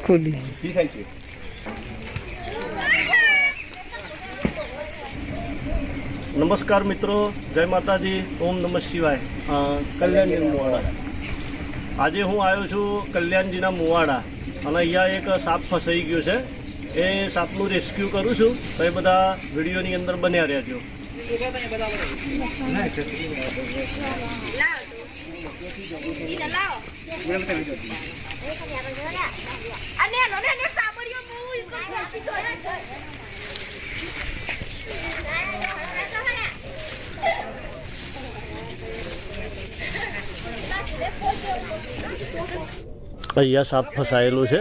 ખુલી થાય છે। નમસ્કાર મિત્રો, જય માતાજી, ઓમ નમઃ શિવાય। કલ્યાણજી મુવાડા, આજે હું આવ્યો છું કલ્યાણજીના મુવાડા અને અહીંયા એક સાપ ફસાઈ ગયો છે। એ સાપનું રેસ્ક્યુ કરું છું, તો એ બધા વિડીયોની અંદર બન્યા રહેજો। અહીંયા સાપ ફસાયેલું છે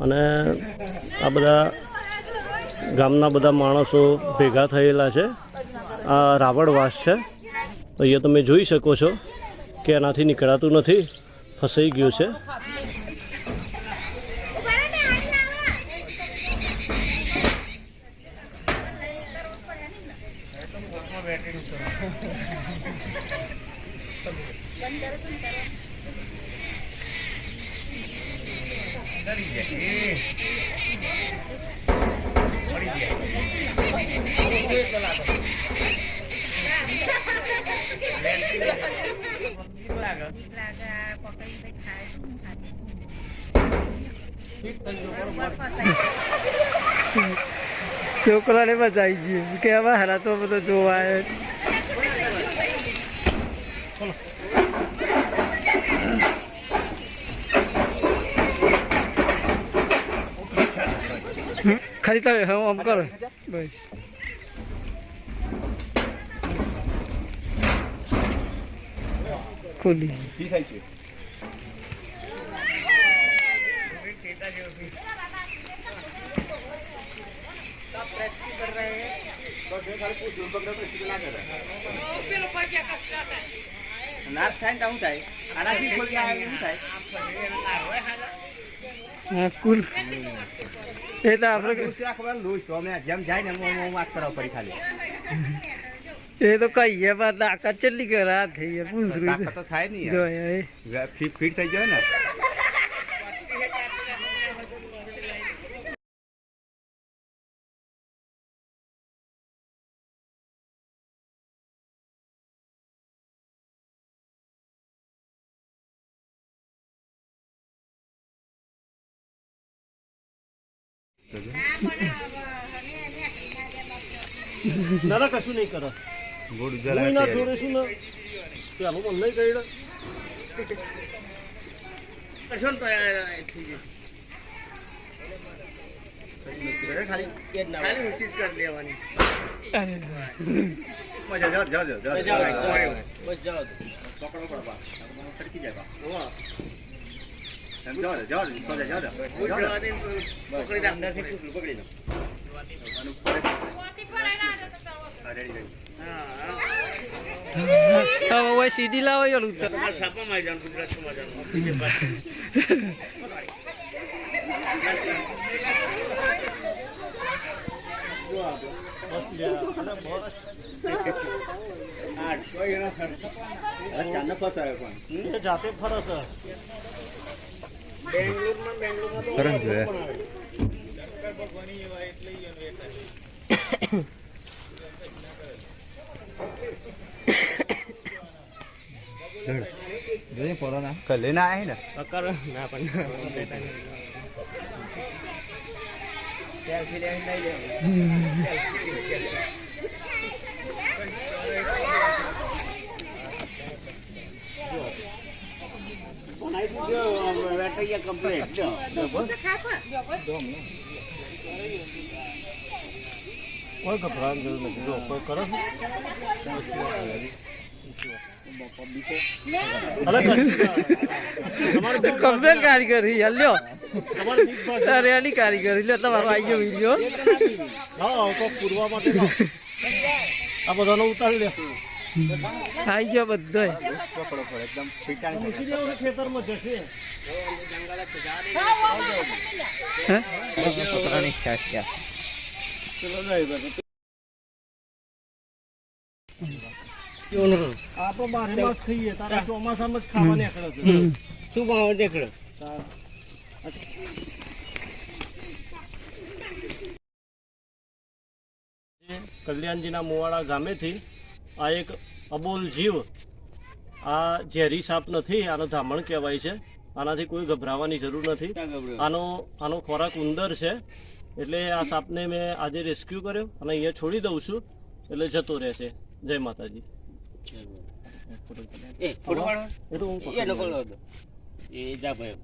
અને આ બધા ગામના બધા માણસો ભેગા થયેલા છે। આ રાવણવાસ છે, તો અહીંયા તમે જોઈ શકો છો કે એનાથી નીકળાતું નથી, ફસાઈ ગયું છે। છોકરાને બચાવી ગયું કે હવે હારા તો બધો જોવા ખાલી તમે હા આમ કરો બસ ખુલી થાય છે। સ્કૂલ એટલે આપણે જેમ જાય ને વાત કરવા પડી ખાલી એ તો કહીએ પણ તાકાત ચેટલી કરે આ થઈ ગયા પૂછરું તો થાય નહીં, ફિટ થઈ જાય ને। ના કશું નહીં કરે, ના જોડે શું ને પેલું પણ નહીં કહી ખાલી ઊંચી જ કરી લેવાની। હવે સીડી લાવો યાર છાપામાં જાણ ગુજરાત સમાચાર જાતે ફરસ લેના આય ને કર ના પણ કોઈ ગભરાવાની જરૂર નથી, જો કોઈ કરો કમ્પ્લેન કારીગરી લ્યો રેડી કારીગરી લ્યો તમારો આવી ગયો વિડીયો હા તો પૂરવા માટે આ બધાનો ઉતારી લે આવી ગયો બધો એકદમ ખેતરમાં જશે આપણે 12 માસ ખાઈએ, તારા ચોમાસામાં જ ખાવા નીકળે છે। શું ભાવ નીકળે? કલ્યાણજીના મુવાડા ગામેથી આ એક અબોલ જીવ, આ ઝેરી સાપ નથી, આનો ધામણ કહેવાય છે. આનાથી કોઈ ગભરાવાની જરૂર નથી. આનો ખોરાક ઉંદર છે. એટલે આ સાપને મેં આજે રેસ્ક્યુ કર્યો અને અહીંયા છોડી દઉં છું, એટલે જતો રહેશે. જય માતાજી. એ જા ભાઈ.